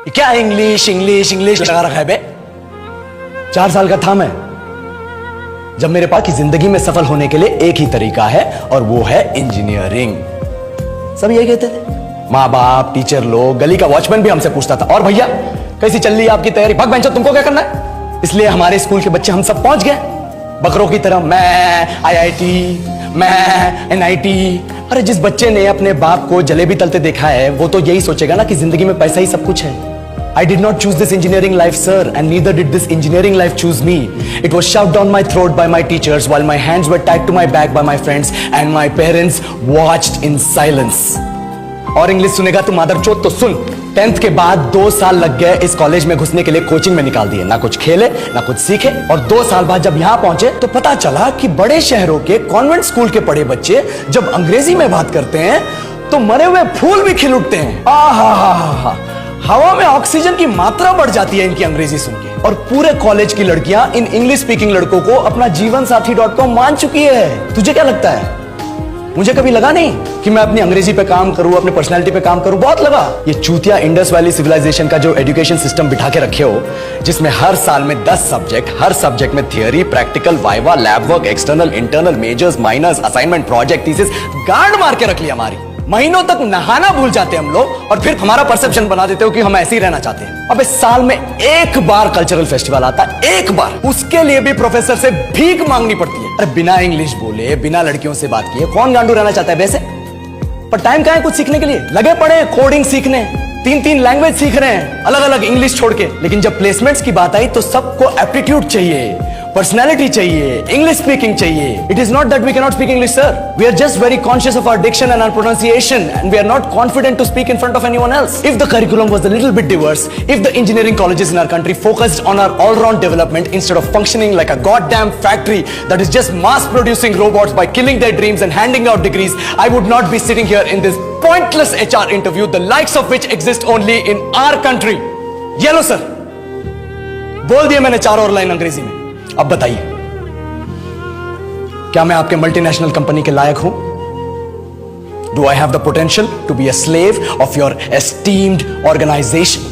क्या English English English लगा रखा है बे? 4 साल का था मैं जब मेरे पास की जिंदगी में सफल होने के लिए एक ही तरीका है और वो है इंजीनियरिंग। सब यही कहते थे, माँ बाप, टीचर लोग, गली का वॉचमैन भी हमसे पूछता था, और भैया कैसी चल रही है आपकी तैयारी? भग बेंचो, तुमको क्या करना है? इसलिए हमारे स्कूल के बच्चे हम सब पहुंच गए बकरों की तरह, मैं IIT, मैं NIT। अरे जिस बच्चे ने अपने बाप को जलेबी तलते देखा है वो तो यही सोचेगा ना कि जिंदगी में पैसा ही सब कुछ है। I did not choose this engineering life, sir, and neither did this engineering life choose me. It was shoved down my throat by my teachers while my hands were tied to my back by my friends and my parents watched in silence. और English सुनेगा तू मादरचोद तो सुन, 10th के बाद 2 साल लग गए इस कॉलेज में घुसने के लिए, कोचिंग में निकाल दिए, ना कुछ खेले ना कुछ सीखे। और 2 साल बाद जब यहां पहुंचे तो पता चला कि बड़े शहरों के कॉन्वेंट स्कूल के पढ़े बच्चे जब अंग्रेजी में बात करते हैं तो मरे हुए फूल भी खिल उठते हैं। आहा, हवा में ऑक्सीजन की मात्रा बढ़ जाती है इनकी अंग्रेजी सुन के। और पूरे कॉलेज की लड़कियां इन इंग्लिश स्पीकिंग लड़कों को अपना जीवन साथी.com मान चुकी है। तुझे क्या लगता है? मुझे कभी लगा नहीं कि मैं अपनी अंग्रेजी पे काम करूं, अपनी पर्सनालिटी पे काम करूं। बहुत लगा। ये चूतिया इंडस वैली सिविलाइजेशन का जो एजुकेशन सिस्टम बिठा के रखे हो, जिसमें हर साल में 10 सब्जेक्ट, हर सब्जेक्ट में theory, practical, viva, lab work, external, internal, majors, minors, assignment, project, thesis, गांड मार के रख ली हमारी। महीनों तक नहाना भूल जाते हैं हम लोग और फिर हमारा परसेप्शन बना देते हो कि हम ऐसे ही रहना चाहते हैं। अब इस साल में 1 बार कल्चरल फेस्टिवल आता है, 1 बार, उसके लिए भी प्रोफेसर से भीख मांगनी पड़ती है। अरे बिना इंग्लिश बोले, बिना लड़कियों से बात किए कौन गांडू रहना चाहता है वैसे? पर टाइम कहां है कुछ सीखने के लिए? लगे पड़े कोडिंग सीखने, 3 लैंग्वेज सीख रहे हैं, अलग अलग इंग्लिश छोड़ के। लेकिन जब प्लेसमेंट्स की बात आई तो सबको एप्टीट्यूड चाहिए, पर्सनैलिटी चाहिए, इंग्लिश स्पीकिंग चाहिए। It is not that we can not speak English, sir. We are just very conscious of our diction and our pronunciation and we are not confident to speak in front of anyone else. If the curriculum was a little bit diverse, if the engineering colleges in our country focused on our all-round development instead of functioning like a goddamn factory that is just mass producing robots by killing their dreams and handing out degrees, I would not be sitting here in this pointless HR interview, the likes of which exist only in our country. ये लो sir, बोल दिया मैंने 4 और line अंग्रेजी में। अब बताइए, क्या मैं आपके मल्टीनेशनल कंपनी के लायक हूं? Do I have the potential to be a slave of your esteemed organization?